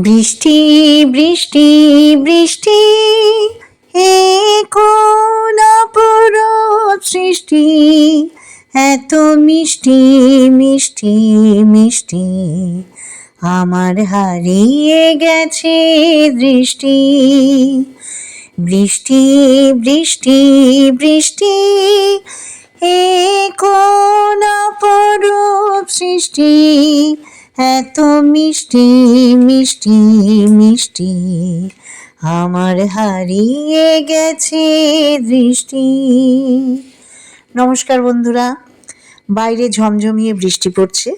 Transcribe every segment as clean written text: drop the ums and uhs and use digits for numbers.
বৃষ্টি বৃষ্টি বৃষ্টি হে কোন অপরূপ সৃষ্টি, এত মিষ্টি মিষ্টি মিষ্টি আমার হারিয়ে গেছে দৃষ্টি। বৃষ্টি বৃষ্টি বৃষ্টি হে কোন অপরূপ সৃষ্টি, এত মিষ্টি মিষ্টি মিষ্টি আমার হারিয়ে গেছে দৃষ্টি। নমস্কার বন্ধুরা, বাইরে ঝমঝমিয়ে বৃষ্টি পড়ছে,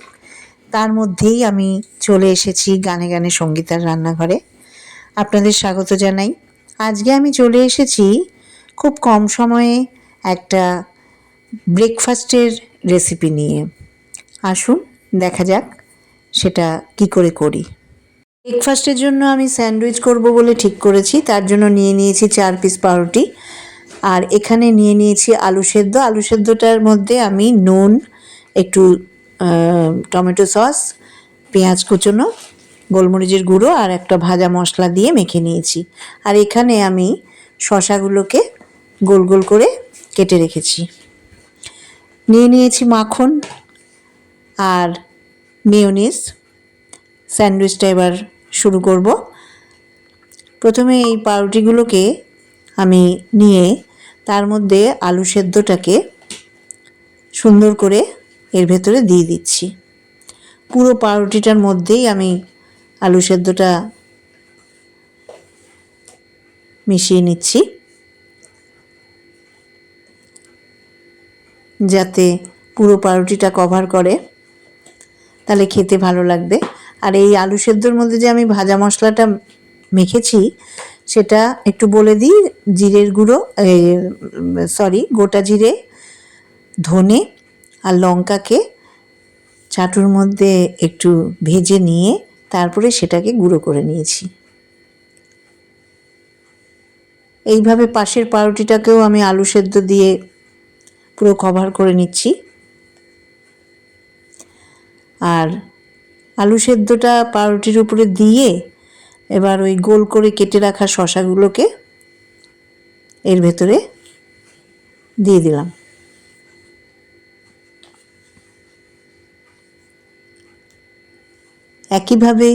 তার মধ্যেই আমি চলে এসেছি গানে গানে সঙ্গীতার রান্নাঘরে। আপনাদের স্বাগত জানাই। আজকে আমি চলে এসেছি খুব কম সময়ে একটা ব্রেকফাস্টের রেসিপি নিয়ে। আসুন দেখা যাক সেটা কি করে করি। ব্রেকফাস্টের জন্য আমি স্যান্ডউইচ করব বলে ঠিক করেছি। তার জন্য নিয়ে নিয়েছি 4 পিস পাউরুটি, আর এখানে নিয়ে নিয়েছি আলু সেদ্ধ। আলু সেদ্ধটার মধ্যে আমি নুন, একটু টমেটো সস, পেঁয়াজ কুচনো, গোলমরিচের গুঁড়ো আর একটা ভাজা মশলা দিয়ে মেখে নিয়েছি। আর এখানে আমি শসাগুলোকে গোল গোল করে কেটে রেখেছি। নিয়ে নিয়েছি মাখন আর মেয়োনিজ। স্যান্ডউইচটা এবার শুরু করব। প্রথমে এই পাউরুটিগুলোকে আমি নিয়ে তার মধ্যে আলু সেদ্ধটাকে সুন্দর করে এর ভেতরে দিয়ে দিচ্ছি। পুরো পাউরুটিটার মধ্যেই আমি আলু সেদ্ধটা মিশিয়ে নিচ্ছি যাতে পুরো পাউরুটিটা কভার করে, তাহলে খেতে ভালো লাগবে। আর এই আলু সেদ্ধর মধ্যে যে আমি ভাজা মশলাটা মেখেছি সেটা একটু বলে দিই। জিরের গুঁড়ো, গোটা জিরে, ধনে আর লঙ্কাকে চাটুর মধ্যে একটু ভেজে নিয়ে তারপরে সেটাকে গুঁড়ো করে নিয়েছি। এইভাবে পাশের পাউরুটিটাকেও আমি আলু সেদ্ধ দিয়ে পুরো কভার করে নিচ্ছি। আর আলু সেদ্ধটা পাউরুটির উপরে দিয়ে এবার ওই গোল করে কেটে রাখা শসাগুলোকে এর ভেতরে দিয়ে দিলাম। একইভাবে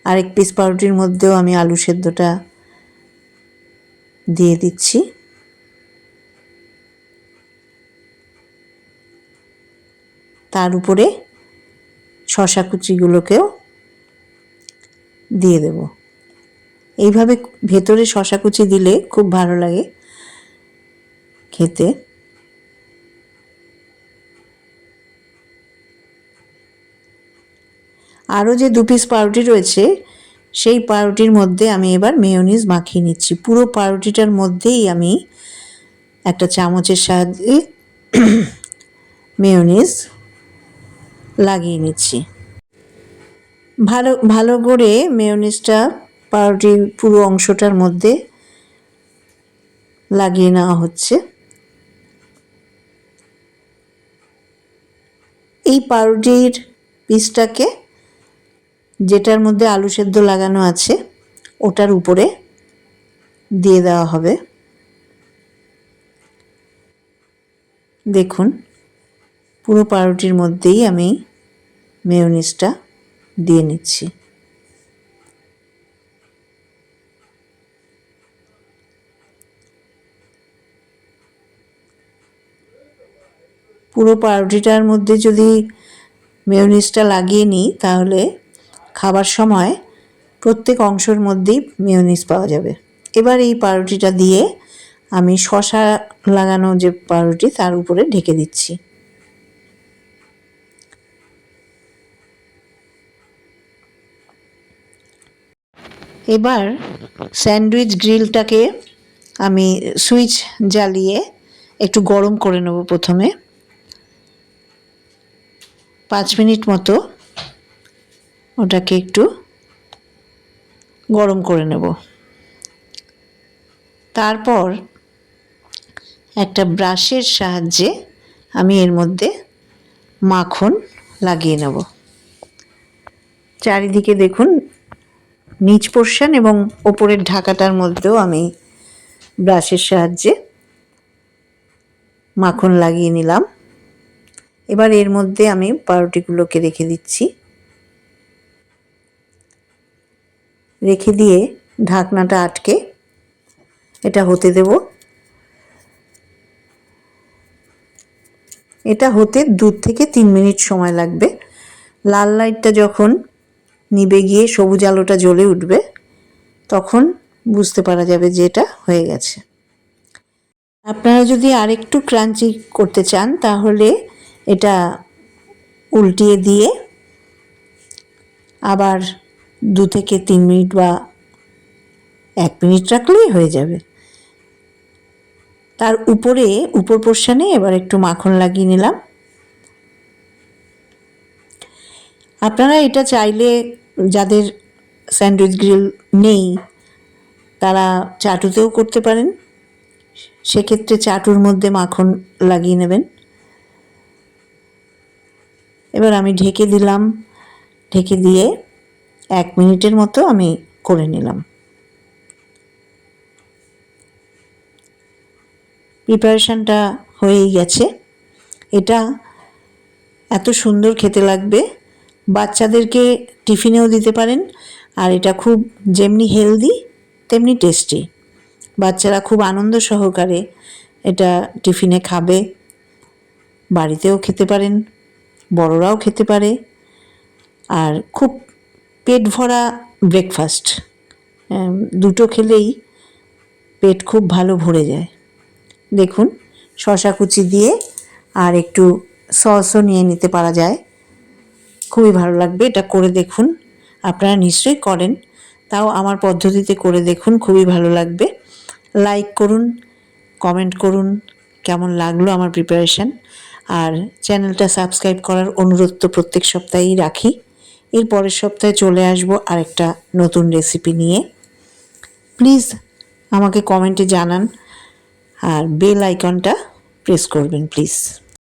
আরেক পিস পাউরুটির মধ্যেও আমি আলু সেদ্ধটা দিয়ে দিচ্ছি। তার উপরে শসা কুচিগুলোকেও দিয়ে দেব। এইভাবে ভেতরে শসা কুচি দিলে খুব ভালো লাগে খেতে। আরও যে 2 পিস পাউরুটি রয়েছে সেই পাউরুটির মধ্যে আমি এবার মেয়োনিজ মাখিয়ে নিচ্ছি। পুরো পাউরুটিটার মধ্যেই আমি একটা চামচের সাহায্যে মেয়োনিজ লাগিয়ে নিচ্ছি। ভালো ভালো করে মেয়োনিজটা পাউরুটির পুরো অংশটার মধ্যে লাগিয়ে নেওয়া হচ্ছে। এই পাউরুটির পিসটাকে, যেটার মধ্যে আলু সেদ্ধ লাগানো আছে, ওটার উপরে দিয়ে দেওয়া হবে। দেখুন পুরো পাউরুটির মধ্যেই আমি মেয়োনিজটা দিয়ে নিচ্ছি। পুরো পাউরুটিটার মধ্যে যদি মেয়োনিজটা লাগিয়ে নিই তাহলে খাবার সময় প্রত্যেক অংশের মধ্যেই মেয়োনিজ পাওয়া যাবে। এবার এই পাউরুটিটা দিয়ে আমি শসা লাগানো যে পাউরুটি তার উপরে ঢেকে দিচ্ছি। এবার স্যান্ডউইচ গ্রিলটাকে আমি সুইচ জ্বালিয়ে একটু গরম করে নেব। প্রথমে 5 মিনিট মতো ওটাকে একটু গরম করে নেব। তারপর একটা ব্রাশের সাহায্যে আমি এর মধ্যে মাখন লাগিয়ে নেব। চারিদিকে দেখুন নিচ পোর্শন এবং ওপরের ঢাকাটার মধ্যেও আমি ব্রাশের সাহায্যে মাখন লাগিয়ে নিলাম। এবার এর মধ্যে আমি পাউরুটিগুলোকে রেখে দিচ্ছি। রেখে দিয়ে ঢাকনাটা আটকে এটা হতে দেব। এটা হতে 2 থেকে 3 মিনিট সময় লাগবে। লাল লাইটটা যখন নিভে গিয়ে সবুজ আলোটা জ্বলে উঠবে তখন বুঝতে পারা যাবে যে এটা হয়ে গেছে। আপনারা যদি আরেকটু ক্রাঞ্চি করতে চান তাহলে এটা উল্টিয়ে দিয়ে আবার 2 থেকে 3 মিনিট বা 1 মিনিট রাখলেই হয়ে যাবে। তার উপর পোর্শনে এবার একটু মাখন লাগিয়ে নিলাম। আপনারা এটা চাইলে, যাদের স্যান্ডউইচ গ্রিল নেই তারা চাটুতেও করতে পারেন। সেক্ষেত্রে চাটুর মধ্যে মাখন লাগিয়ে নেবেন। এবার আমি ঢেকে দিলাম। ঢেকে দিয়ে 1 মিনিটের মতো আমি করে নিলাম। প্রিপারেশনটা হয়েই গেছে। এটা এত সুন্দর খেতে লাগবে, বাচ্চাদেরকে টিফিনেও দিতে পারেন। আর এটা খুব যেমনি হেলদি তেমনি টেস্টি। বাচ্চারা খুব আনন্দ সহকারে এটা টিফিনে খাবে। বাড়িতেও খেতে পারেন, বড়রাও খেতে পারে। আর খুব পেট ভরা ব্রেকফাস্ট। দুটো খেলেই পেট খুব ভালো ভরে যায়। দেখুন, শসা কুচি দিয়ে আর একটু সসও নিয়ে নিতে পারা যায়, খুবই ভালো লাগবে। এটা করে দেখুন, আপনারা নিশ্চয়ই করেন, তাও আমার পদ্ধতিতে করে দেখুন, খুবই ভালো লাগবে। লাইক করুন, কমেন্ট করুন কেমন লাগলো আমার প্রিপারেশান। আর চ্যানেলটা সাবস্ক্রাইব করার অনুরোধ তো প্রত্যেক সপ্তাহেই রাখি। এর পরের সপ্তাহে চলে আসবো আরেকটা নতুন রেসিপি নিয়ে। প্লিজ আমাকে কমেন্টে জানান আর বেল আইকনটা প্রেস করবেন প্লিজ।